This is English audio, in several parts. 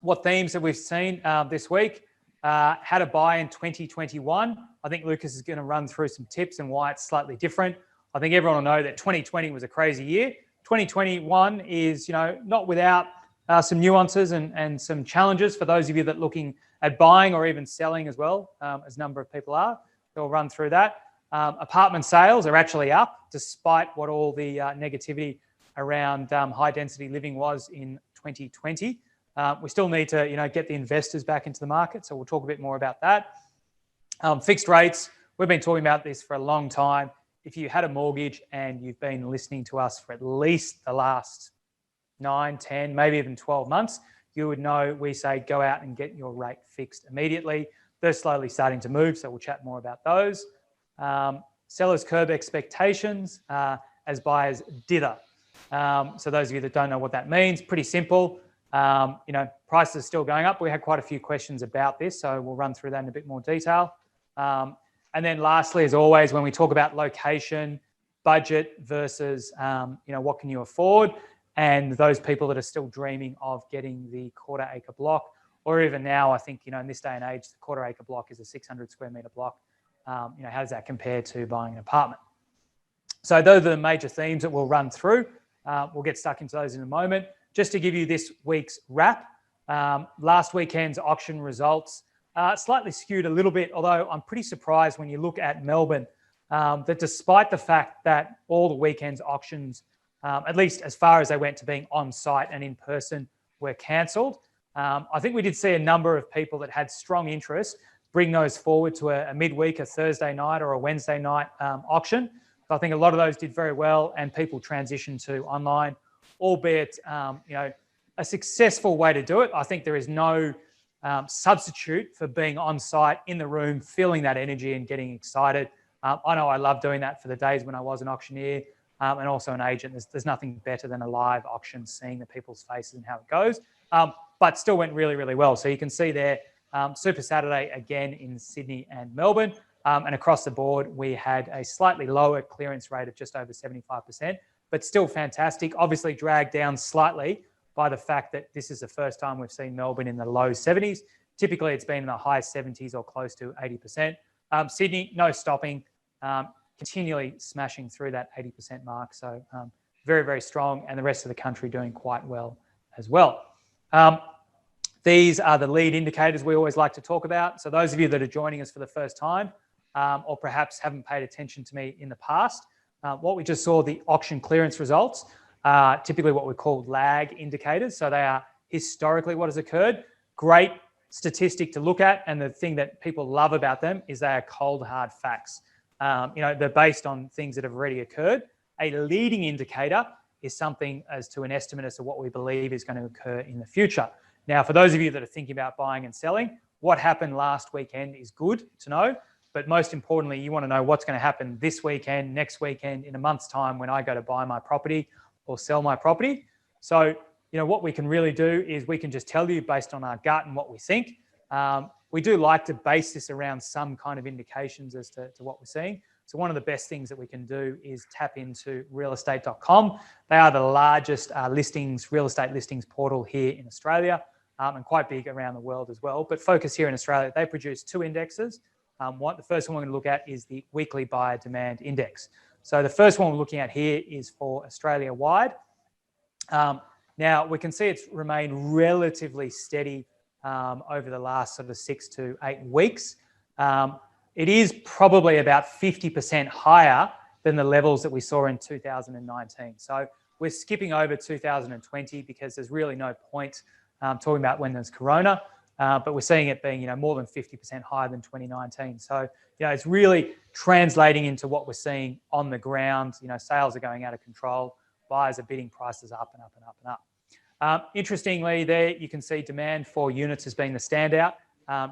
What themes have we seen this week? How to buy in 2021. I think Lucas is going to run through some tips and why it's slightly different. I think everyone will know that 2020 was a crazy year. 2021 is, not without some nuances and some challenges for those of you that are looking at buying or even selling as well, as a number of people are. So we'll run through that. Apartment sales are actually up despite what all the negativity around high density living was in 2020. We still need to, get the investors back into the market. So we'll talk a bit more about that. Fixed rates, we've been talking about this for a long time. If you had a mortgage and you've been listening to us for at least the last 9, 10, maybe even 12 months, you would know we say go out and get your rate fixed immediately. They're slowly starting to move, so we'll chat more about those. Sellers curb expectations as buyers dither. So those of you that don't know what that means, pretty simple. Prices are still going up. We had quite a few questions about this, so we'll run through that in a bit more detail. And then lastly, as always, when we talk about location, budget versus, what can you afford? And those people that are still dreaming of getting the quarter-acre block, or even now, I think, in this day and age, the quarter-acre block is a 600 square metre block. How does that compare to buying an apartment? So those are the major themes that we'll run through. We'll get stuck into those in a moment. Just to give you this week's wrap, last weekend's auction results slightly skewed a little bit, although I'm pretty surprised when you look at Melbourne that despite the fact that all the weekend's auctions, at least as far as they went to being on site and in person, were cancelled. I think we did see a number of people that had strong interest bring those forward to a midweek, a Thursday night or a Wednesday night auction. So I think a lot of those did very well and people transitioned to online, albeit, a successful way to do it. I think there is no substitute for being on site in the room, feeling that energy and getting excited. I know I love doing that for the days when I was an auctioneer and also an agent. There's nothing better than a live auction, seeing the people's faces and how it goes, but still went really, really well. So you can see there, Super Saturday again in Sydney and Melbourne. And across the board, we had a slightly lower clearance rate of just over 75%, but still fantastic. Obviously dragged down slightly by the fact that this is the first time we've seen Melbourne in the low 70s. Typically, it's been in the high 70s or close to 80%. Sydney, no stopping, continually smashing through that 80% mark. So very, very strong, and the rest of the country doing quite well as well. These are the lead indicators we always like to talk about. So those of you that are joining us for the first time, or perhaps haven't paid attention to me in the past, what we just saw, the auction clearance results, typically what we call lag indicators. So they are historically what has occurred. Great statistic to look at, and the thing that people love about them is they are cold, hard facts. They're based on things that have already occurred. A leading indicator is something as to an estimate as to what we believe is going to occur in the future. Now, for those of you that are thinking about buying and selling, what happened last weekend is good to know, but most importantly, you want to know what's going to happen this weekend, next weekend, in a month's time when I go to buy my property or sell my property. So, what we can really do is we can just tell you based on our gut and what we think. We do like to base this around some kind of indications as to what we're seeing. So one of the best things that we can do is tap into realestate.com. They are the largest real estate listings portal here in Australia, and quite big around the world as well. But focus here in Australia, they produce 2 indexes. The first one we're going to look at is the weekly buyer demand index. So the first one we're looking at here is for Australia-wide. Now, we can see it's remained relatively steady over the last sort of 6 to 8 weeks. It is probably about 50% higher than the levels that we saw in 2019. So we're skipping over 2020 because there's really no point talking about when there's Corona, but we're seeing it being, more than 50% higher than 2019. So, it's really translating into what we're seeing on the ground. Sales are going out of control. Buyers are bidding prices up and up and up and up. Interestingly, there you can see demand for units as being the standout.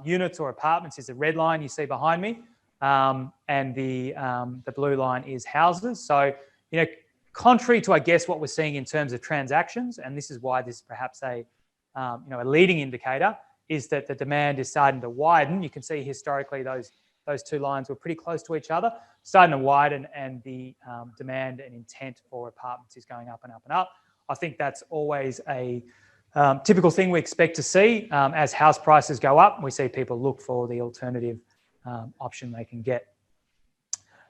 Units or apartments is the red line you see behind me, and the blue line is houses. So, contrary to, I guess, what we're seeing in terms of transactions, and this is why this is perhaps a leading indicator, is that the demand is starting to widen. You can see historically those 2 lines were pretty close to each other, starting to widen, and the demand and intent for apartments is going up and up and up. I think that's always a Typical thing we expect to see as house prices go up, we see people look for the alternative option they can get.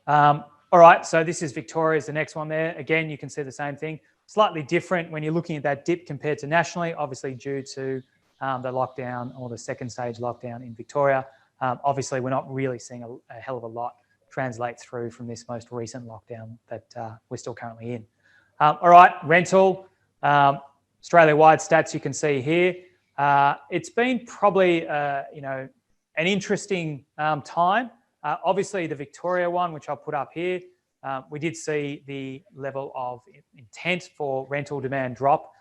All right, so this is Victoria's, the next one there. Again, you can see the same thing. Slightly different when you're looking at that dip compared to nationally, obviously due to the lockdown or the second stage lockdown in Victoria. Obviously, we're not really seeing a hell of a lot translate through from this most recent lockdown that we're still currently in. All right, rental, Australia-wide stats you can see here. It's been probably, an interesting time. Obviously, the Victoria one, which I'll put up here, we did see the level of intent for rental demand drop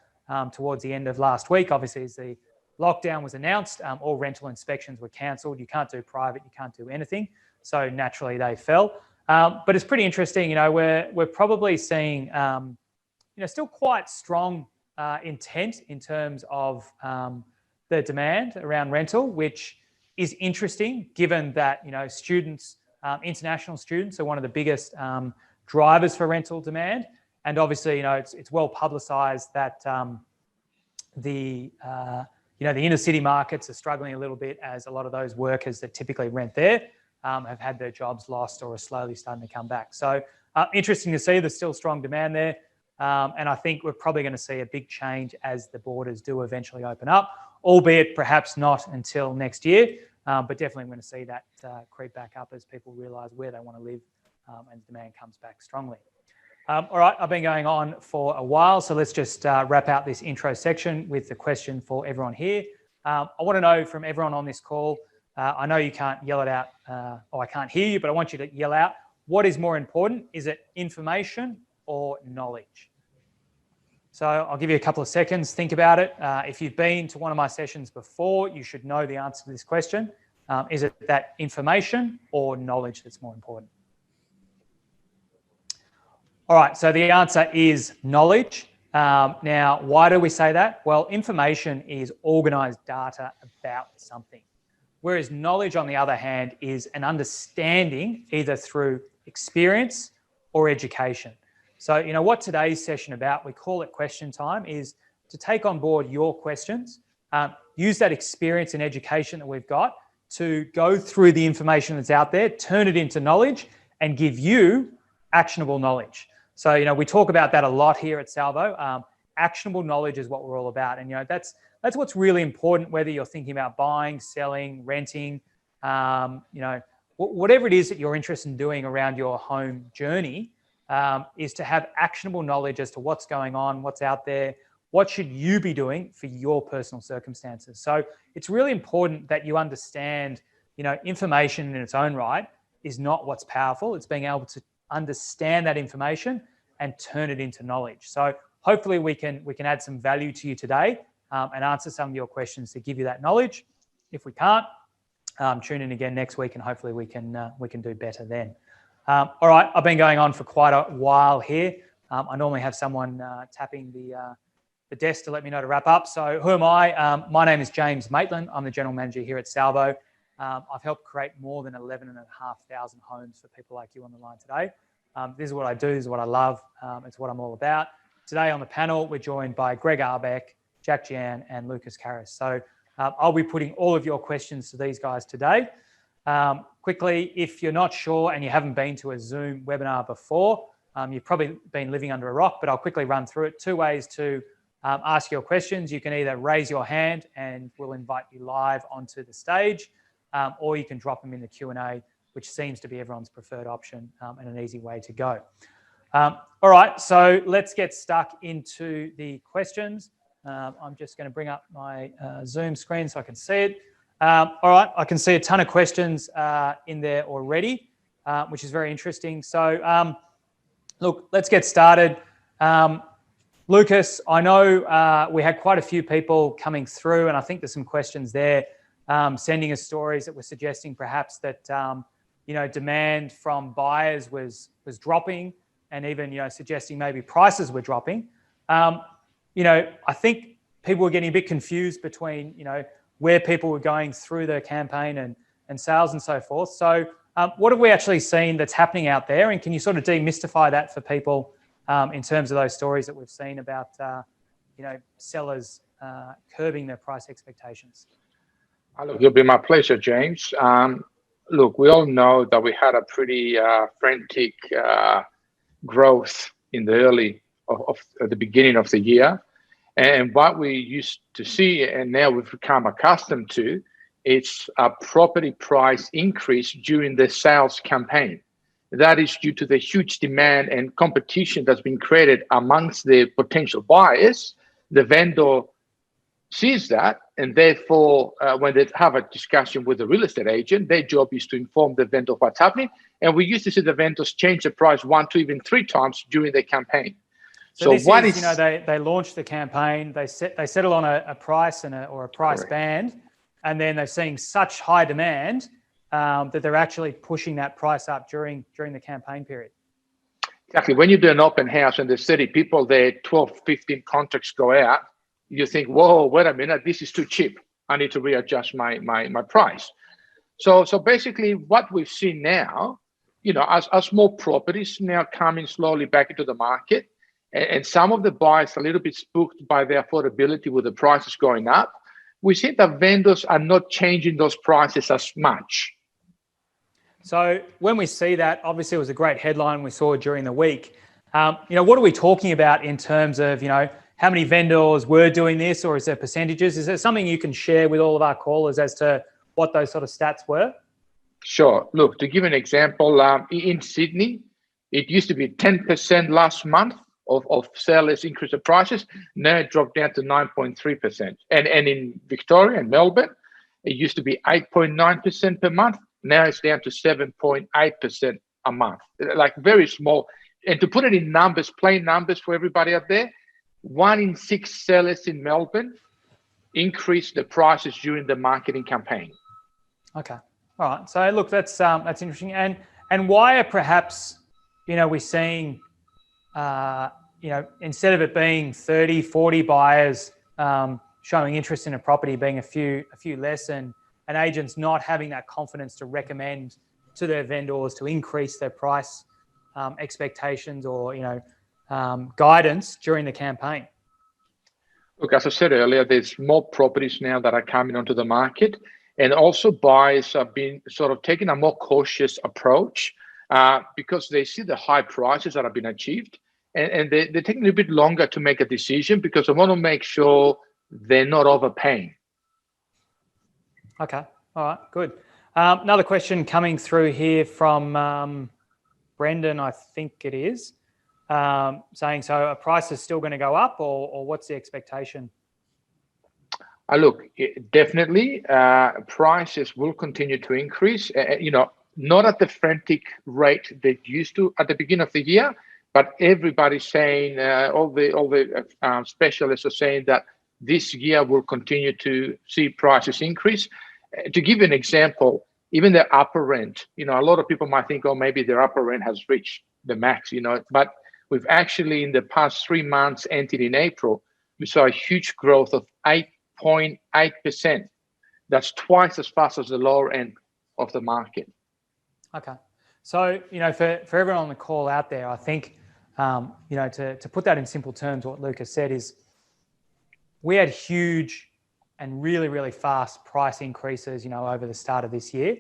towards the end of last week. Obviously, as the lockdown was announced, all rental inspections were cancelled. You can't do private, you can't do anything. So naturally, they fell. But it's pretty interesting. We're probably seeing, still quite strong intent in terms of the demand around rental, which is interesting given that, students, international students are one of the biggest drivers for rental demand. And obviously, it's well publicised that the inner city markets are struggling a little bit as a lot of those workers that typically rent there have had their jobs lost or are slowly starting to come back. So interesting to see there's still strong demand there. And I think we're probably going to see a big change as the borders do eventually open up, albeit perhaps not until next year. But definitely I'm going to see that creep back up as people realise where they want to live and demand comes back strongly. All right, I've been going on for a while, so let's just wrap out this intro section with the question for everyone here. I want to know from everyone on this call, I know you can't yell it out, or I can't hear you, but I want you to yell out, what is more important? Is it information or knowledge? So I'll give you a couple of seconds, think about it. If you've been to one of my sessions before, you should know the answer to this question. Is it that information or knowledge that's more important? All right, so the answer is knowledge. Now, why do we say that? Well, information is organised data about something, whereas knowledge, on the other hand, is an understanding either through experience or education. So, what today's session about, we call it question time, is to take on board your questions, use that experience and education that we've got to go through the information that's out there, turn it into knowledge and give you actionable knowledge. So, we talk about that a lot here at Salvo. Actionable knowledge is what we're all about. And, that's what's really important, whether you're thinking about buying, selling, renting, whatever it is that you're interested in doing around your home journey, is to have actionable knowledge as to what's going on, what's out there, what should you be doing for your personal circumstances. So it's really important that you understand, information in its own right is not what's powerful. It's being able to understand that information and turn it into knowledge. So hopefully we can add some value to you today and answer some of your questions to give you that knowledge. If we can't, tune in again next week and hopefully we can do better then. All right, I've been going on for quite a while here. I normally have someone tapping the desk to let me know to wrap up. So who am I? My name is James Maitland. I'm the General Manager here at Salvo. I've helped create more than 11,500 homes for people like you on the line today. This is what I do. This is what I love. It's what I'm all about. Today on the panel, we're joined by Greg Arbeck, Jack Jan, and Lucas Karras. So I'll be putting all of your questions to these guys today. Quickly, if you're not sure and you haven't been to a Zoom webinar before, you've probably been living under a rock, but I'll quickly run through it. Two ways to ask your questions. You can either raise your hand and we'll invite you live onto the stage, or you can drop them in the Q&A, which seems to be everyone's preferred option and an easy way to go. All right, so let's get stuck into the questions. I'm just going to bring up my Zoom screen so I can see it. All right, I can see a ton of questions in there already, which is very interesting. So, look, let's get started. Lucas, I know we had quite a few people coming through, and I think there's some questions there sending us stories that were suggesting perhaps that demand from buyers was dropping, and even suggesting maybe prices were dropping. I think people were getting a bit confused between where people were going through the campaign and sales and so forth. So what have we actually seen that's happening out there? And can you sort of demystify that for people in terms of those stories that we've seen about, sellers curbing their price expectations? Look, it'll be my pleasure, James. Look, we all know that we had a pretty frantic growth in the early of the beginning of the year. And what we used to see, and now we've become accustomed to, it's a property price increase during the sales campaign. That is due to the huge demand and competition that's been created amongst the potential buyers. The vendor sees that, and therefore, when they have a discussion with the real estate agent, their job is to inform the vendor of what's happening. And we used to see the vendors change the price 1, 2, even 3 times during the campaign. So this what is, you know, they launched the campaign, they settle on a price or a price Correct. Band, and then they're seeing such high demand that they're actually pushing that price up during the campaign period. Exactly. When you do an open house and there's 30 people there, 12, 15 contracts go out, you think, whoa, wait a minute, this is too cheap. I need to readjust my price. So basically what we've seen now, you know, as more properties now coming slowly back into the market, and some of the buyers are a little bit spooked by the affordability with the prices going up, we see that vendors are not changing those prices as much. So when we see that, obviously it was a great headline we saw during the week. You know, what are we talking about in terms of, you know, how many vendors were doing this, or is there percentages? Is there something you can share with all of our callers as to what those sort of stats were? Sure. Look, to give an example, in Sydney, it used to be 10% last month of sellers increase the prices. Now it dropped down to 9.3%. And in Victoria and Melbourne, it used to be 8.9% per month. Now it's down to 7.8% a month. Like very small. And to put it in numbers, plain numbers for everybody out there, 1 in 6 sellers in Melbourne increased the prices during the marketing campaign. Okay. All right. So look, that's interesting. And why are perhaps, you know, we're seeing, you know, instead of it being 30, 40 buyers showing interest in a property, being a few less, and agents not having that confidence to recommend to their vendors to increase their price expectations or, you know, guidance during the campaign? Look, as I said earlier, there's more properties now that are coming onto the market, and also buyers have been sort of taking a more cautious approach because they see the high prices that have been achieved, and they're taking a bit longer to make a decision because they want to make sure they're not overpaying. Okay. All right. Good. Another question coming through here from Brendan, I think it is. Saying, so a price is still going to go up, or what's the expectation? Look, definitely prices will continue to increase, you know, not at the frantic rate they used to at the beginning of the year, but everybody's saying, all the specialists are saying that this year we'll continue to see prices increase. To give you an example, even the upper end, you know, a lot of people might think, oh, maybe their upper end has reached the max, you know, but we've actually, in the past 3 months, ended in April, we saw a huge growth of 8.8%. That's twice as fast as the lower end of the market. Okay. So, you know, for everyone on the call out there, I think, you know, to put that in simple terms, what Lucas said is we had huge and really, really fast price increases, you know, over the start of this year.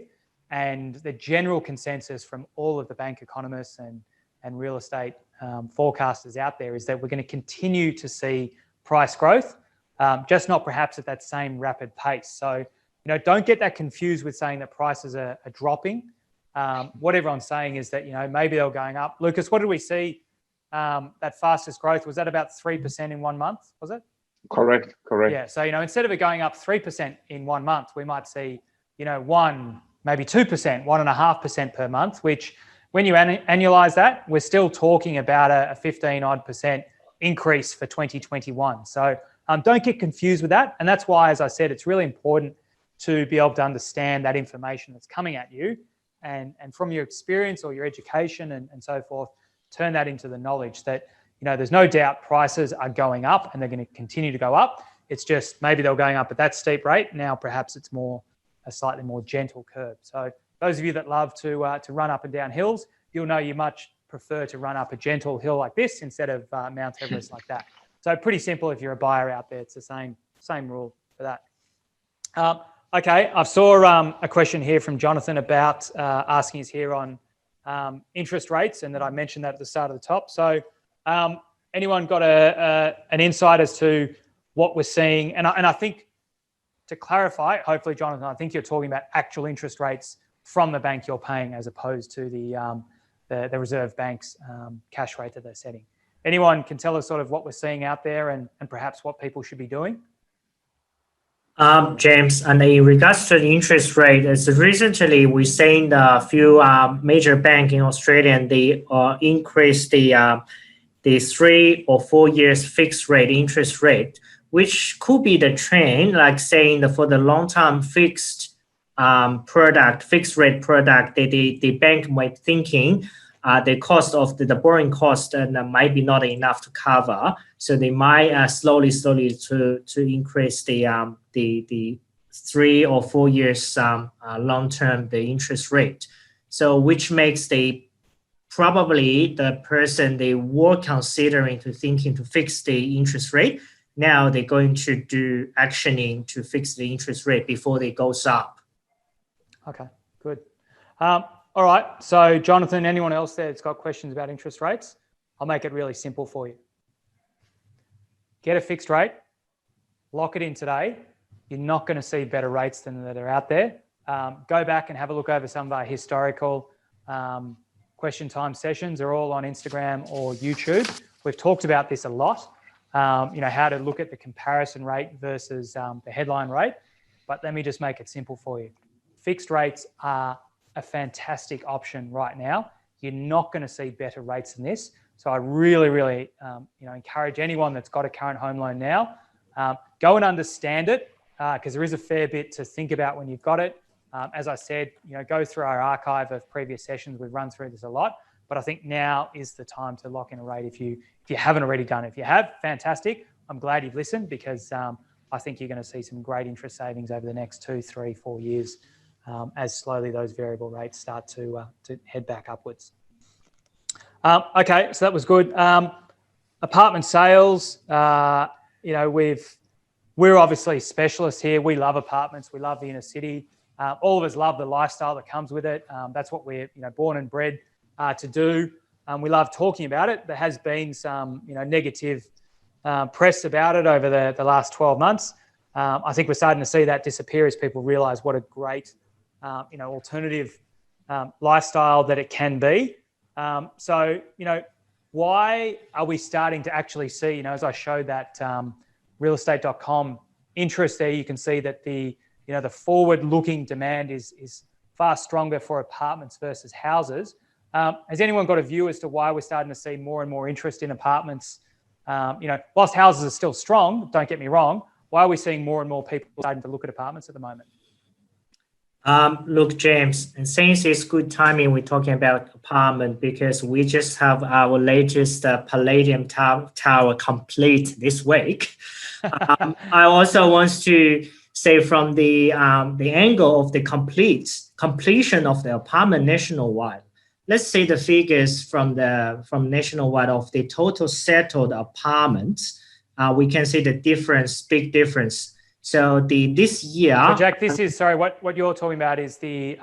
And the general consensus from all of the bank economists and real estate forecasters out there is that we're going to continue to see price growth, just not perhaps at that same rapid pace. So, you know, don't get that confused with saying that prices are dropping. What everyone's saying is that, you know, maybe they're going up. Lucas, what did we see? That fastest growth, was that about 3% in 1 month, was it? Correct. Yeah. So, you know, instead of it going up 3% in 1 month, we might see, you know, 1, maybe 2%, 1.5% per month, which when you annualize that, we're still talking about a 15% increase for 2021. So don't get confused with that. And that's why, as I said, it's really important to be able to understand that information that's coming at you, and from your experience or your education and so forth, turn that into the knowledge that, you know, there's no doubt prices are going up and they're going to continue to go up. It's just maybe they're going up at that steep rate. Now, perhaps it's a slightly more gentle curve. So those of you that love to run up and down hills, you'll know you much prefer to run up a gentle hill like this instead of Mount Everest like that. So pretty simple if you're a buyer out there. It's the same rule for that. Okay, I saw a question here from Jonathan about asking us here on interest rates, and that I mentioned that at the start of the top. So anyone got an insight as to what we're seeing? And I think, to clarify, hopefully, Jonathan, I think you're talking about actual interest rates from the bank you're paying, as opposed to the Reserve Bank's cash rate that they're setting. Anyone can tell us sort of what we're seeing out there, and perhaps what people should be doing? James, and in regards to the interest rate, as recently we've seen a few major banks in Australia, and they increased the 3 or 4 years fixed rate interest rate, which could be the trend, like saying for the long-term fixed rate product, the bank might thinking the cost of the borrowing cost might be not enough to cover, so they might slowly to increase the 3 or 4 years long-term the interest rate. So which makes probably the person they were considering to thinking to fix the interest rate, now they're going to do actioning to fix the interest rate before they goes up. Okay, good. All right, so Jonathan, anyone else there that's got questions about interest rates? I'll make it really simple for you. Get a fixed rate, lock it in today. You're not going to see better rates than that are out there. Go back and have a look over some of our historical question time sessions. They're all on Instagram or YouTube. We've talked about this a lot, how to look at the comparison rate versus the headline rate. But let me just make it simple for you. Fixed rates are a fantastic option right now. You're not going to see better rates than this. So I really, encourage anyone that's got a current home loan now, go and understand it, because there is a fair bit to think about when you've got it. As I said, go through our archive of previous sessions. We've run through this a lot, but I think now is the time to lock in a rate if you haven't already done it. If you have, fantastic. I'm glad you've listened, because I think you're going to see some great interest savings over the next 2, 3, 4 years, as slowly those variable rates start to head back upwards. Okay, so that was good. Apartment sales, we're obviously specialists here. We love apartments. We love the inner city. All of us love the lifestyle that comes with it. That's what we're born and bred to do. We love talking about it. There has been some negative press about it over the last 12 months. I think we're starting to see that disappear as people realise what a great alternative lifestyle that it can be. So why are we starting to actually see, as I showed that realestate.com interest there, you can see that the forward-looking demand is far stronger for apartments versus houses. Has anyone got a view as to why we're starting to see more and more interest in apartments? Whilst houses are still strong, don't get me wrong, why are we seeing more and more people starting to look at apartments at the moment? Look, James, and since it's good timing, we're talking about apartment, because we just have our latest Palladium Tower complete this week. I also want to say from the angle of the completion of the apartment nationwide. Let's say the figures from nationwide of the total settled apartments. We can see the difference, big difference. So this year. So Jack, this is, sorry, what you're talking about is the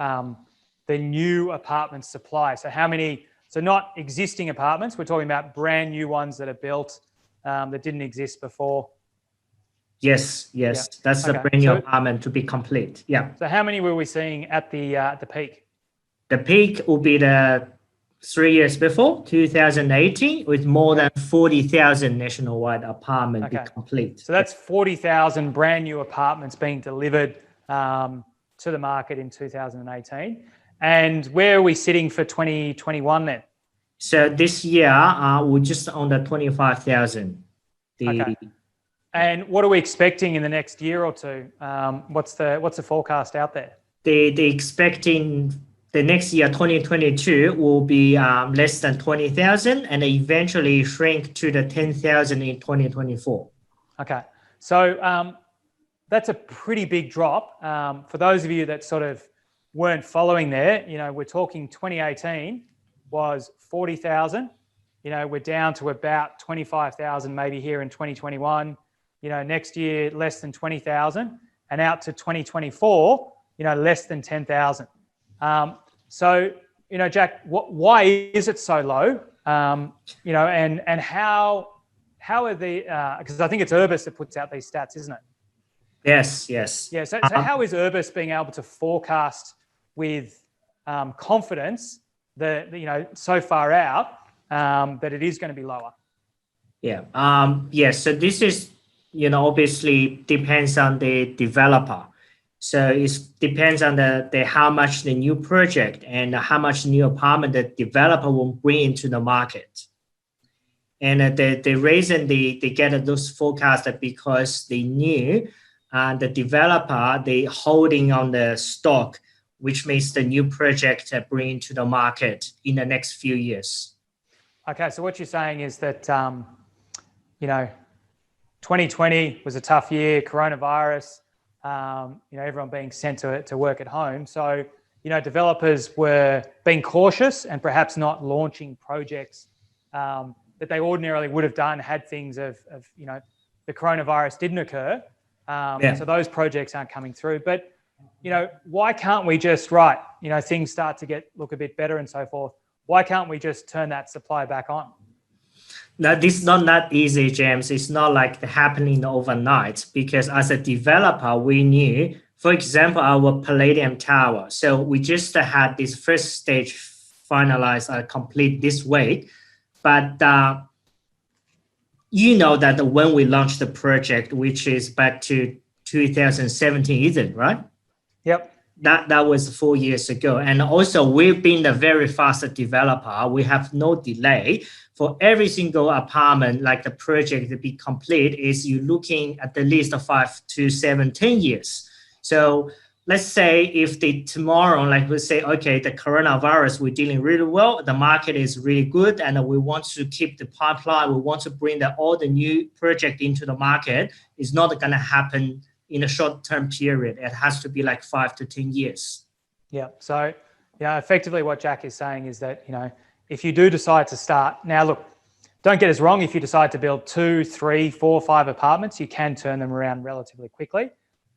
new apartment supply. So how many? So not existing apartments. We're talking about brand new ones that are built that didn't exist before. Yes, yeah. That's the brand new apartment to be complete. Yeah. So how many were we seeing at the peak? The peak will be the 3 years before, 2018, with more than 40,000 nationwide apartments be complete. So that's 40,000 brand new apartments being delivered to the market in 2018. And where are we sitting for 2021 then? So this year, we're just under 25,000. Okay. And what are we expecting in the next year or two? What's the forecast out there? They expecting the next year, 2022, will be less than 20,000 and eventually shrink to the 10,000 in 2024. Okay. So that's a pretty big drop. For those of you that sort of weren't following there, we're talking 2018 was 40,000. We're down to about 25,000 maybe here in 2021. next year less than 20,000, and out to 2024, less than 10,000. So, Jack, why is it so low? And how are the, because I think it's Urbis that puts out these stats, isn't it? Yes. Yeah. So how is Urbis being able to forecast with confidence that, so far out that it is going to be lower? Yeah. Yes. So this is, obviously depends on the developer. So it depends on the how much the new project and how much new apartment the developer will bring into the market. And the reason they get those forecasts because they knew the developer, they holding on the stock, which means the new project bring to the market in the next few years. Okay, so what you're saying is that, 2020 was a tough year, coronavirus, everyone being sent to work at home. So, developers were being cautious and perhaps not launching projects that they ordinarily would have done had things of the coronavirus didn't occur. So those projects aren't coming through. But, why can't we just, things start to look a bit better and so forth. Why can't we just turn that supply back on? Now, this is not that easy, James. It's not like happening overnight because as a developer, we knew, for example, our Palladium Tower. So we just had this first stage finalized, complete this week. But that when we launched the project, which is back to 2017, isn't it, right? Yep. That was 4 years ago. And also we've been a very fast developer. We have no delay for every single apartment, like the project to be complete is you looking at the least of 5 to 7, 10 years. So let's say if tomorrow, like we say, okay, the coronavirus, we're dealing really well. The market is really good. And we want to keep the pipeline. We want to bring all the new project into the market. It's not going to happen in a short-term period. It has to be like 5 to 10 years. Yeah. So, effectively what Jack is saying is that, if you do decide to start, now look, don't get us wrong, if you decide to build 2, 3, 4, 5 apartments, you can turn them around relatively quickly.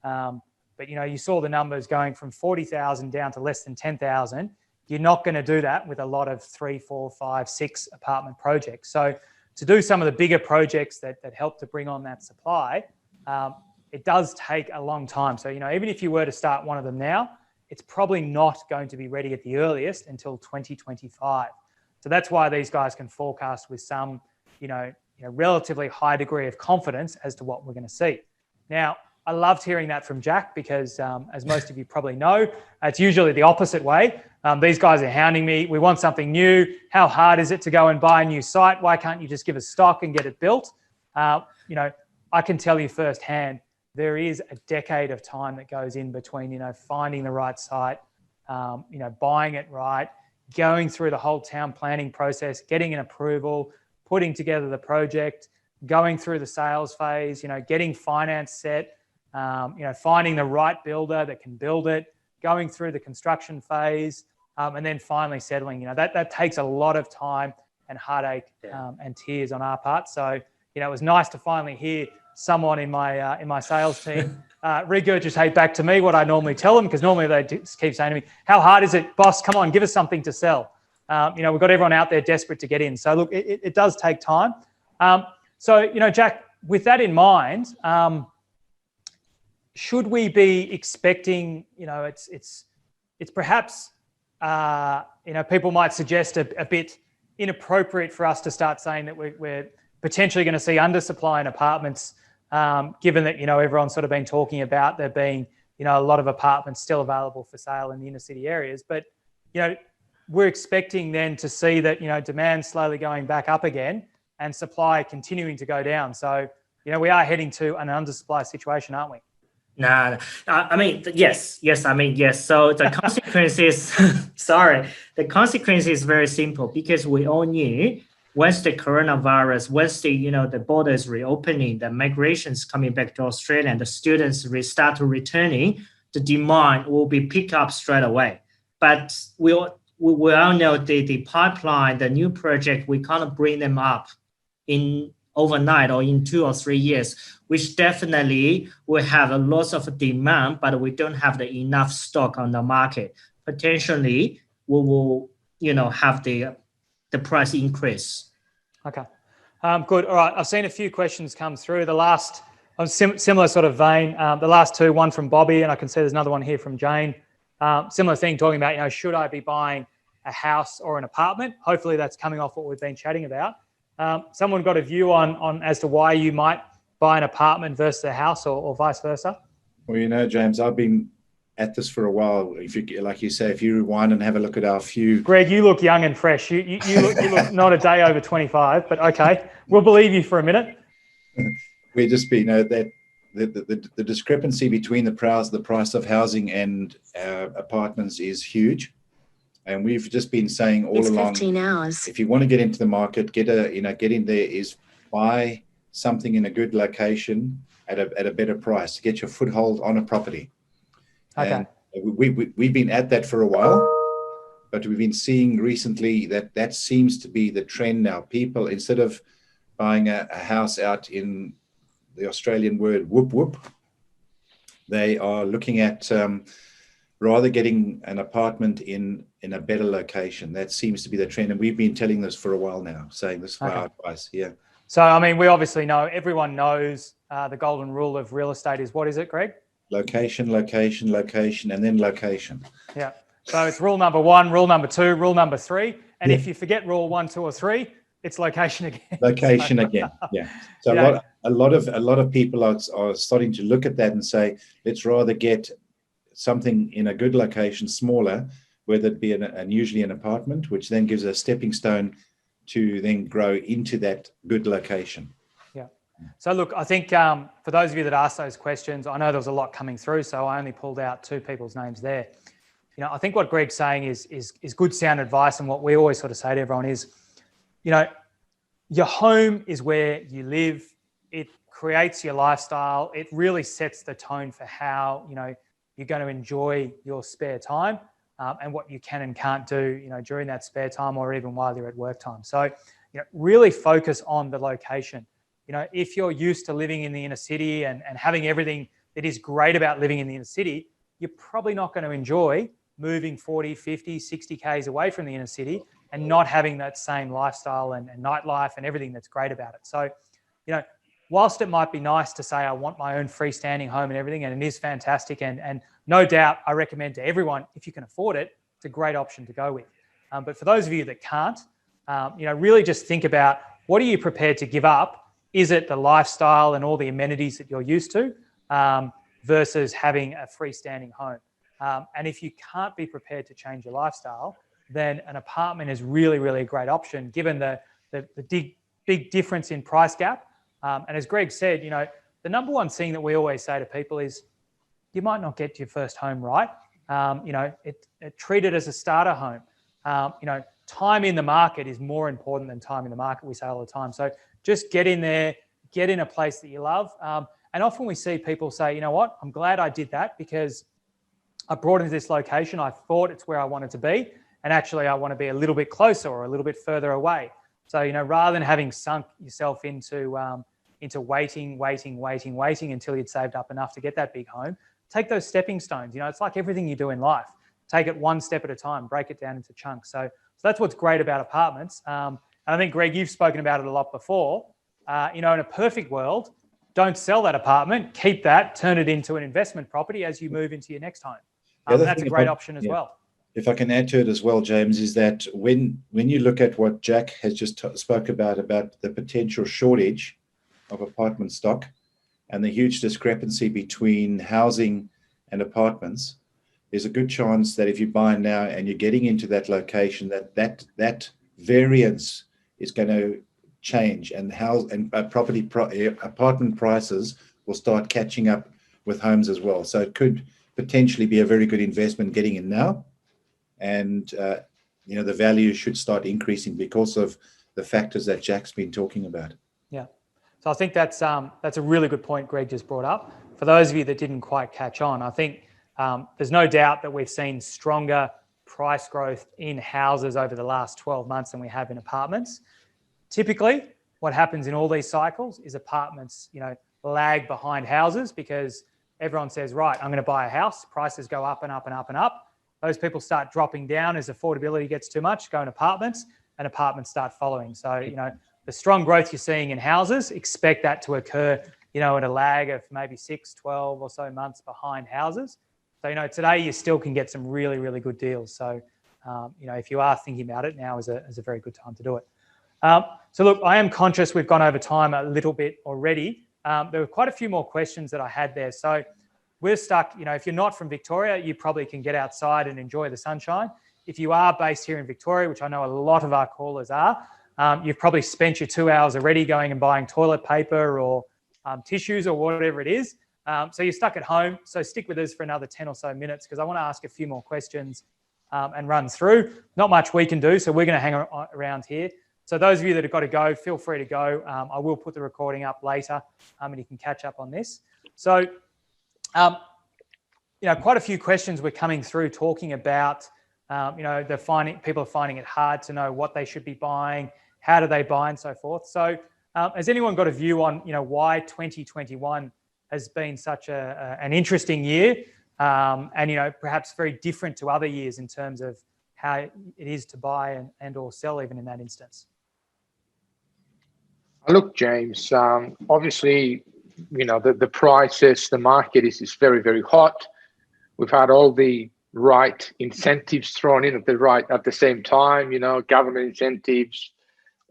But, you saw the numbers going from 40,000 down to less than 10,000. You're not going to do that with a lot of 3, 4, 5, 6 apartment projects. So to do some of the bigger projects that help to bring on that supply, it does take a long time. So, even if you were to start one of them now, it's probably not going to be ready at the earliest until 2025. So that's why these guys can forecast with some, relatively high degree of confidence as to what we're going to see. Now, I loved hearing that from Jack because, as most of you probably know, it's usually the opposite way. These guys are hounding me. We want something new. How hard is it to go and buy a new site? Why can't you just give us stock and get it built? I can tell you firsthand, there is a decade of time that goes in between, finding the right site, buying it right, going through the whole town planning process, getting an approval, putting together the project, going through the sales phase, getting finance set, finding the right builder that can build it, going through the construction phase, and then finally settling. That takes a lot of time and heartache and tears on our part. So, it was nice to finally hear someone in my sales team regurgitate back to me what I normally tell them, because normally they just keep saying to me, how hard is it, boss? Come on, give us something to sell. We've got everyone out there desperate to get in. So look, it does take time. So, Jack, with that in mind, should we be expecting, it's perhaps, people might suggest a bit inappropriate for us to start saying that we're potentially going to see undersupply in apartments, given that, everyone's sort of been talking about there being, a lot of apartments still available for sale in the inner city areas. But, we're expecting then to see that, demand slowly going back up again and supply continuing to go down. So, we are heading to an undersupply situation, aren't we? No, yes. So the consequence is, the consequence is very simple because we all knew once the coronavirus, once the borders reopening, the migrations coming back to Australia and the students start returning, the demand will be picked up straight away. But we all know the pipeline, the new project, we can't bring them up in overnight or in 2 or 3 years, which definitely will have a lot of demand, but we don't have the enough stock on the market. Potentially, we will, have the price increase. Okay, good. All right, I've seen a few questions come through. The last, on similar sort of vein, the last two, one from Bobby, and I can see there's another one here from Jane. Similar thing, talking about, should I be buying a house or an apartment? Hopefully that's coming off what we've been chatting about. Someone got a view on as to why you might buy an apartment versus a house or vice versa? Well, James, I've been at this for a while. If you, like you say, if you rewind and have a look at our few... Greg, you look young and fresh. You look not a day over 25, but okay. We'll believe you for a minute. We just be, that the discrepancy between the price of housing and apartments is huge. And we've just been saying all along, 15 hours. If you want to get into the market, get in there, is buy something in a good location at a better price to get your foothold on a property. Okay. And we've been at that for a while, but we've been seeing recently that seems to be the trend now. People, instead of buying a house out in the Australian word whoop whoop, they are looking at rather getting an apartment in a better location. That seems to be the trend, and we've been telling this for a while now, saying this for our advice. Yeah. So, I mean, we obviously know, everyone knows the golden rule of real estate is, what is it, Greg? Location, location, location, and then location. Yeah. So it's rule number 1, rule number 2, rule number 3. And if you forget rule 1, 2, or 3, it's location again. Location again. Yeah. So a lot of people are starting to look at that and say, let's rather get something in a good location, smaller, whether it be usually an apartment, which then gives a stepping stone to then grow into that good location. Yeah. So look, I think for those of you that asked those questions, I know there was a lot coming through, so I only pulled out 2 people's names there. I think what Greg's saying is good sound advice, and what we always sort of say to everyone is, your home is where you live. It creates your lifestyle. It really sets the tone for how, you're going to enjoy your spare time and what you can and can't do, during that spare time or even while you're at work time. So, really focus on the location. If you're used to living in the inner city and having everything that is great about living in the inner city, you're probably not going to enjoy moving 40, 50, 60 Ks away from the inner city and not having that same lifestyle and nightlife and everything that's great about it. So, whilst it might be nice to say I want my own freestanding home and everything, and it is fantastic, and no doubt I recommend to everyone, if you can afford it, it's a great option to go with. But for those of you that can't, really just think about, what are you prepared to give up? Is it the lifestyle and all the amenities that you're used to versus having a freestanding home? And if you can't be prepared to change your lifestyle, then an apartment is really, really a great option, given the big difference in price gap. And as Greg said, the number one thing that we always say to people is, you might not get your first home right. Treat it as a starter home. Time in the market is more important than time in the market, we say all the time. So just get in there, get in a place that you love. And often we see people say, you know what, I'm glad I did that, because I brought into this location, I thought it's where I wanted to be, and actually I want to be a little bit closer or a little bit further away. So, rather than having sunk yourself into waiting until you'd saved up enough to get that big home, take those stepping stones. It's like everything you do in life. Take it one step at a time, break it down into chunks. So that's what's great about apartments. And I think, Greg, you've spoken about it a lot before. In a perfect world, don't sell that apartment, keep that, turn it into an investment property as you move into your next home. That's a great option as well. If I can add to it as well, James, is that when you look at what Jack has just spoke about the potential shortage of apartment stock and the huge discrepancy between housing and apartments, there's a good chance that if you buy now and you're getting into that location, that variance is going to change, and apartment prices will start catching up with homes as well. So it could potentially be a very good investment getting in now. And, the value should start increasing because of the factors that Jack's been talking about. Yeah. So I think that's a really good point Greg just brought up. For those of you that didn't quite catch on, I think there's no doubt that we've seen stronger price growth in houses over the last 12 months than we have in apartments. Typically, what happens in all these cycles is apartments, lag behind houses because everyone says, right, I'm going to buy a house. Prices go up and up and up and up. Those people start dropping down as affordability gets too much, go in apartments, and apartments start following. So, the strong growth you're seeing in houses, expect that to occur, at a lag of maybe 6, 12 or so months behind houses. So, today you still can get some really, really good deals. So, if you are thinking about it, now is a very good time to do it. So look, I am conscious we've gone over time a little bit already. There were quite a few more questions that I had there. So we're stuck, if you're not from Victoria, you probably can get outside and enjoy the sunshine. If you are based here in Victoria, which I know a lot of our callers are, you've probably spent your 2 hours already going and buying toilet paper or tissues or whatever it is. So you're stuck at home. So stick with us for another 10 or so minutes because I want to ask a few more questions and run through. Not much we can do, so we're going to hang around here. So those of you that have got to go, feel free to go. I will put the recording up later and you can catch up on this. So, quite a few questions were coming through talking about, people are finding it hard to know what they should be buying, how do they buy and so forth. So has anyone got a view on, why 2021 has been such an interesting year and, perhaps very different to other years in terms of how it is to buy and or sell even in that instance? Look, James, obviously, the prices, the market is very, very hot. We've had all the right incentives thrown in at the same time, government incentives,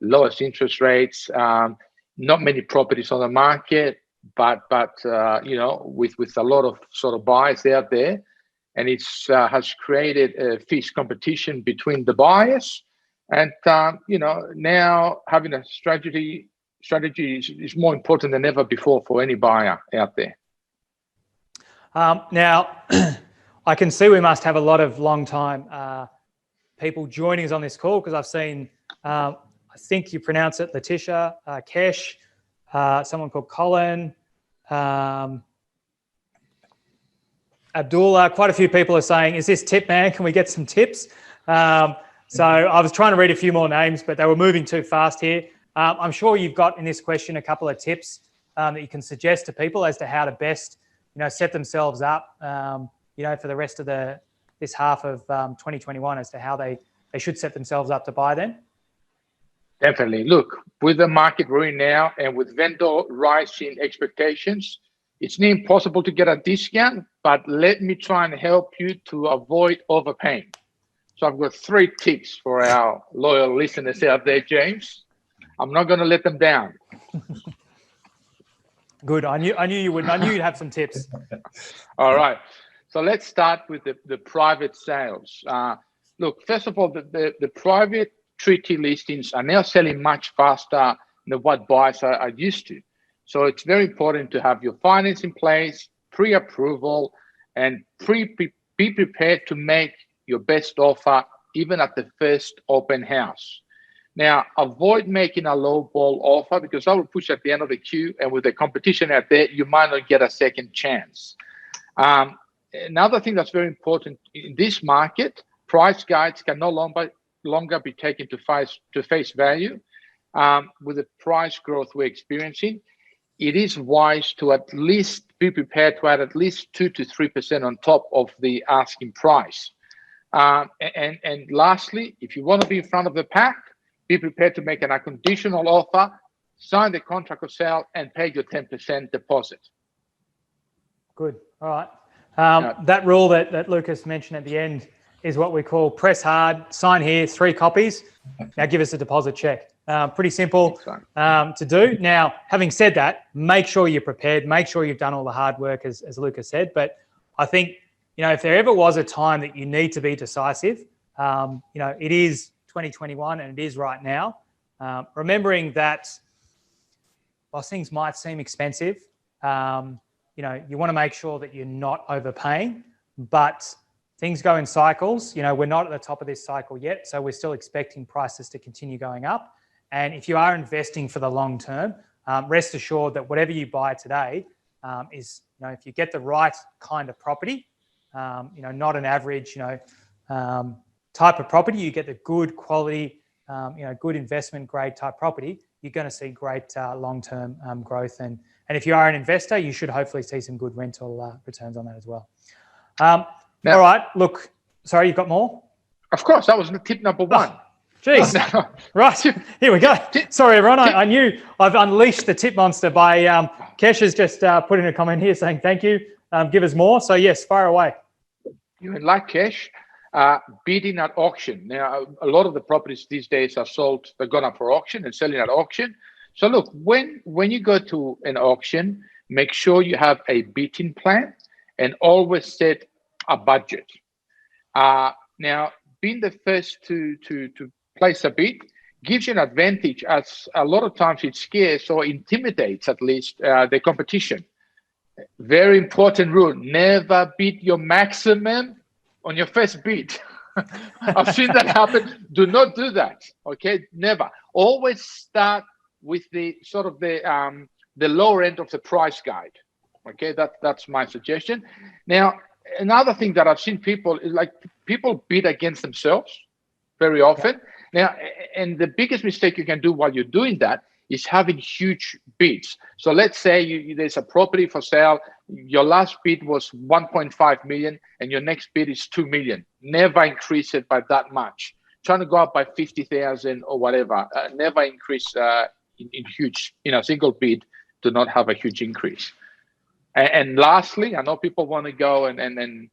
lowest interest rates, not many properties on the market, but with a lot of sort of buyers out there. And it's has created a fierce competition between the buyers. And, now having a strategy is more important than ever before for any buyer out there. Now, I can see we must have a lot of long-time people joining us on this call because I've seen, I think you pronounce it, Letitia, Kesh, someone called Colin, Abdullah. Quite a few people are saying, is this tip man? Can we get some tips? So I was trying to read a few more names, but they were moving too fast here. I'm sure you've got in this question a couple of tips that you can suggest to people as to how to best, set themselves up, for the rest of this half of 2021 as to how they should set themselves up to buy then. Definitely. Look, with the market we're in now and with vendor rising expectations, it's near impossible to get a discount, but let me try and help you to avoid overpaying. So I've got 3 tips for our loyal listeners out there, James. I'm not going to let them down. Good. I knew you would. I knew you'd have some tips. All right. So let's start with the private sales. Look, first of all, the private treaty listings are now selling much faster than what buyers are used to. So it's very important to have your finance in place, pre-approval, and be prepared to make your best offer even at the first open house. Now, avoid making a low ball offer because that will push at the end of the queue, and with the competition out there, you might not get a second chance. Another thing that's very important in this market, price guides can no longer be taken to face value. With the price growth we're experiencing, it is wise to at least be prepared to add at least 2 to 3% on top of the asking price. And lastly, if you want to be in front of the pack, be prepared to make an unconditional offer, sign the contract of sale, and pay your 10% deposit. Good. All right. That rule that Lucas mentioned at the end is what we call press hard, sign here, 3 copies. Now give us a deposit check. Pretty simple to do. Now, having said that, make sure you're prepared. Make sure you've done all the hard work, as Lucas said. But I think, if there ever was a time that you need to be decisive, it is 2021 and it is right now. Remembering that while things might seem expensive, you want to make sure that you're not overpaying, but things go in cycles. We're not at the top of this cycle yet, so we're still expecting prices to continue going up. And if you are investing for the long term, rest assured that whatever you buy today is, if you get the right kind of property, not an average, type of property, you get the good quality, good investment grade type property, you're going to see great long-term growth. And if you are an investor, you should hopefully see some good rental returns on that as well. Now, all right, look, sorry, you've got more? Of course, that was tip number one. Jeez. No. Right, here we go. Sorry, everyone. I knew I've unleashed the tip monster by Kesh has just put in a comment here saying thank you. Give us more. So, yes, fire away. You like cash, bidding at auction. Now, a lot of the properties these days are sold, they're gone up for auction and selling at auction. So, look, when you go to an auction, make sure you have a bidding plan and always set a budget. Now, being the first to place a bid gives you an advantage, as a lot of times it scares or intimidates at least the competition. Very important rule: never bid your maximum on your first bid. I've seen that happen. Do not do that. Okay, never. Always start with the sort of the lower end of the price guide. Okay, that's my suggestion. Now, another thing that I've seen people is like people bid against themselves very often. Now, and the biggest mistake you can do while you're doing that is having huge bids. So let's say there's a property for sale, your last bid was 1.5 million and your next bid is 2 million. Never increase it by that much. Trying to go up by 50,000 or whatever, never increase in a single bid. Do not have a huge increase. And lastly, I know people want to go and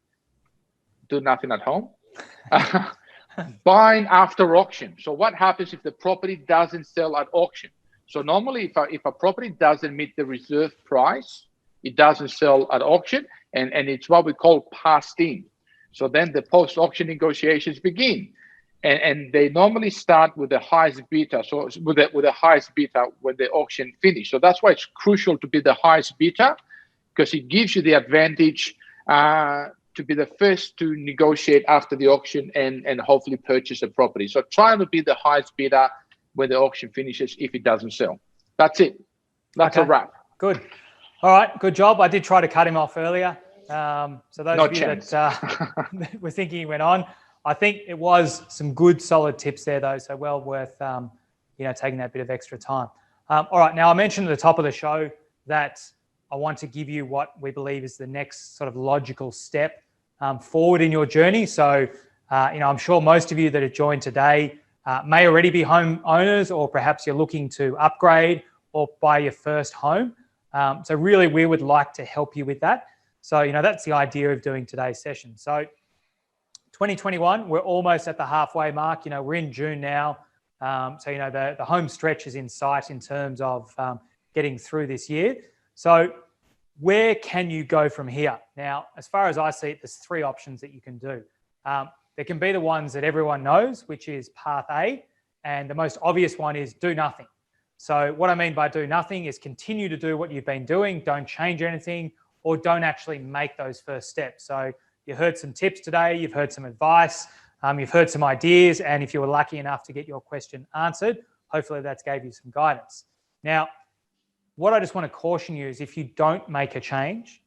do nothing at home. Buying after auction. So what happens if the property doesn't sell at auction? So normally if a property doesn't meet the reserve price, it doesn't sell at auction, and it's what we call passed in. So then the post-auction negotiations begin. And they normally start with the highest bidder, so with the highest bidder when the auction finishes. So that's why it's crucial to be the highest bidder, because it gives you the advantage to be the first to negotiate after the auction and hopefully purchase a property. So try to be the highest bidder when the auction finishes if it doesn't sell. That's it. That's a wrap. Good. All right, good job. I did try to cut him off earlier. So those of you that were thinking he went on, I think it was some good solid tips there though, so well worth taking that bit of extra time. All right, now I mentioned at the top of the show that I want to give you what we believe is the next sort of logical step forward in your journey. So, I'm sure most of you that have joined today may already be home owners, or perhaps you're looking to upgrade or buy your first home. So really, we would like to help you with that. So, that's the idea of doing today's session. So 2021, we're almost at the halfway mark. We're in June now. So, the home stretch is in sight in terms of getting through this year. So where can you go from here? Now, as far as I see it, there's three options that you can do. There can be the ones that everyone knows, which is path A. And the most obvious one is do nothing. So what I mean by do nothing is continue to do what you've been doing, don't change anything, or don't actually make those first steps. So you heard some tips today, you've heard some advice, you've heard some ideas, and if you were lucky enough to get your question answered, hopefully that's gave you some guidance. Now, what I just want to caution you is if you don't make a change,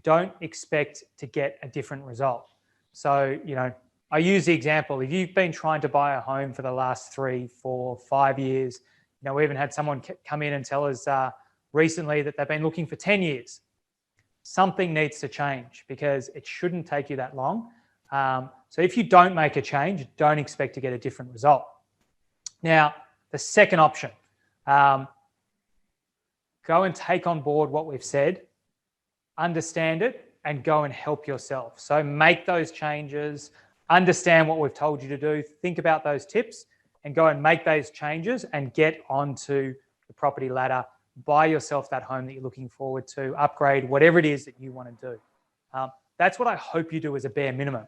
don't expect to get a different result. So, I use the example, if you've been trying to buy a home for the last 3, 4, 5 years, we even had someone come in and tell us recently that they've been looking for 10 years. Something needs to change because it shouldn't take you that long. So if you don't make a change, don't expect to get a different result. Now, the second option, go and take on board what we've said, understand it, and go and help yourself. So make those changes, understand what we've told you to do, think about those tips, and go and make those changes and get onto the property ladder. Buy yourself that home that you're looking forward to, upgrade, whatever it is that you want to do. That's what I hope you do as a bare minimum.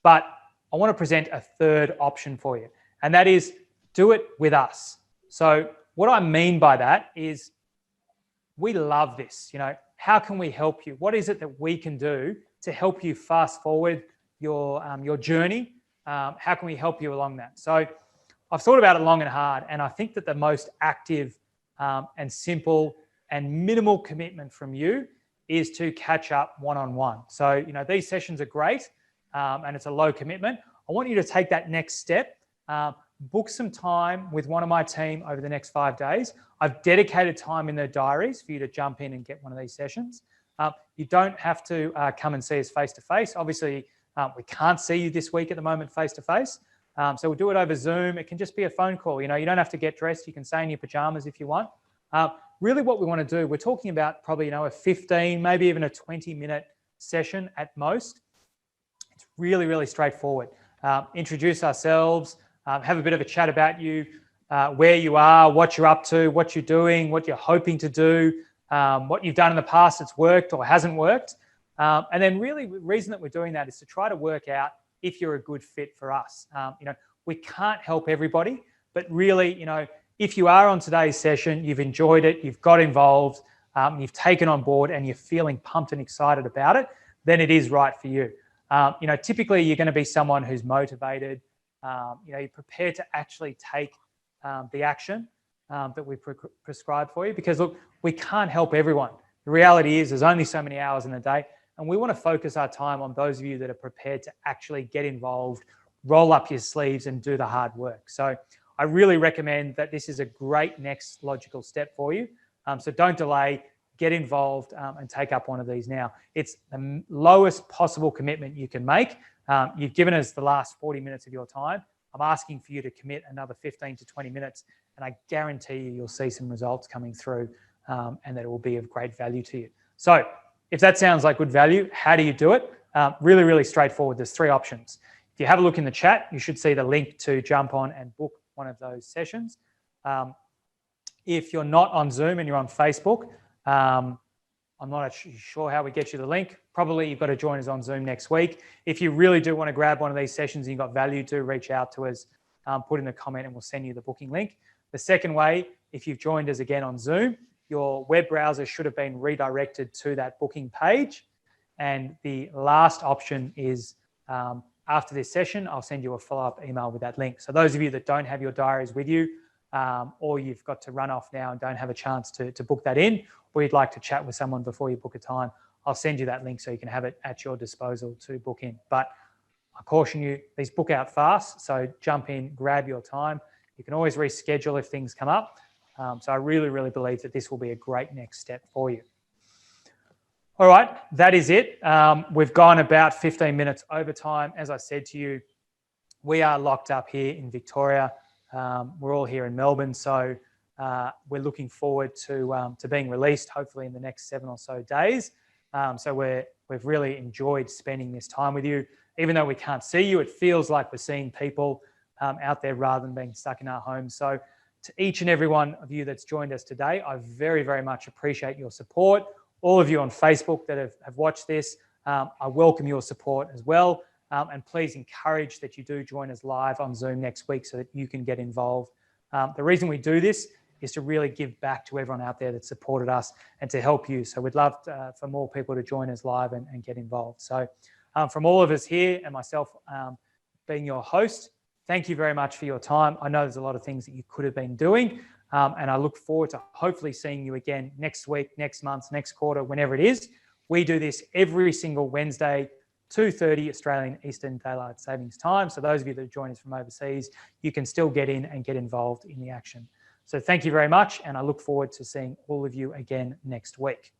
But I want to present a third option for you, and that is do it with us. So what I mean by that is we love this. How can we help you? What is it that we can do to help you fast forward your journey? How can we help you along that? So I've thought about it long and hard, and I think that the most active and simple and minimal commitment from you is to catch up one-on-one. So, these sessions are great and it's a low commitment. I want you to take that next step, book some time with one of my team over the next 5 days. I've dedicated time in their diaries for you to jump in and get one of these sessions. You don't have to come and see us face-to-face. Obviously, we can't see you this week at the moment face-to-face. So we'll do it over Zoom. It can just be a phone call. You know, you don't have to get dressed. You can stay in your pajamas if you want. Really what we want to do, we're talking about probably, you know, a 15, maybe even a 20-minute session at most. It's really, really straightforward. Introduce ourselves, have a bit of a chat about you, where you are, what you're up to, what you're doing, what you're hoping to do, what you've done in the past that's worked or hasn't worked. And then really the reason that we're doing that is to try to work out if you're a good fit for us. You know, we can't help everybody, but really, you know, if you are on today's session, you've enjoyed it, you've got involved, you've taken on board and you're feeling pumped and excited about it, then it is right for you. You know, typically you're going to be someone who's motivated, you know, you're prepared to actually take the action that we prescribe for you, because look, we can't help everyone. The reality is there's only so many hours in a day, and we want to focus our time on those of you that are prepared to actually get involved, roll up your sleeves and do the hard work. So I really recommend that this is a great next logical step for you. So don't delay, get involved and take up one of these now. It's the lowest possible commitment you can make. You've given us the last 40 minutes of your time. I'm asking for you to commit another 15 to 20 minutes, and I guarantee you'll see some results coming through and that it will be of great value to you. So if that sounds like good value, how do you do it? Really, really straightforward. There's 3 options. If you have a look in the chat, you should see the link to jump on and book one of those sessions. If you're not on Zoom and you're on Facebook, I'm not sure how we get you the link. Probably you've got to join us on Zoom next week. If you really do want to grab one of these sessions and you've got value, do reach out to us, put in a comment and we'll send you the booking link. The second way, if you've joined us again on Zoom, your web browser should have been redirected to that booking page. And the last option is after this session, I'll send you a follow-up email with that link. So those of you that don't have your diaries with you, or you've got to run off now and don't have a chance to book that in, or you'd like to chat with someone before you book a time, I'll send you that link so you can have it at your disposal to book in. But I caution you, these book out fast, so jump in, grab your time. You can always reschedule if things come up. So I really, really believe that this will be a great next step for you. All right, that is it. We've gone about 15 minutes over time. As I said to you, we are locked up here in Victoria. We're all here in Melbourne, so we're looking forward to being released, hopefully in the next 7 or so days. So we've really enjoyed spending this time with you. Even though we can't see you, it feels like we're seeing people out there rather than being stuck in our homes. So to each and every one of you that's joined us today, I very, very much appreciate your support. All of you on Facebook that have watched this, I welcome your support as well. And please encourage that you do join us live on Zoom next week so that you can get involved. The reason we do this is to really give back to everyone out there that supported us and to help you. So we'd love for more people to join us live and get involved. So from all of us here and myself being your host, thank you very much for your time. I know there's a lot of things that you could have been doing, and I look forward to hopefully seeing you again next week, next month, next quarter, whenever it is. We do this every single Wednesday, 2:30 Australian Eastern Daylight Savings Time. So those of you that join us from overseas, you can still get in and get involved in the action. So thank you very much, and I look forward to seeing all of you again next week.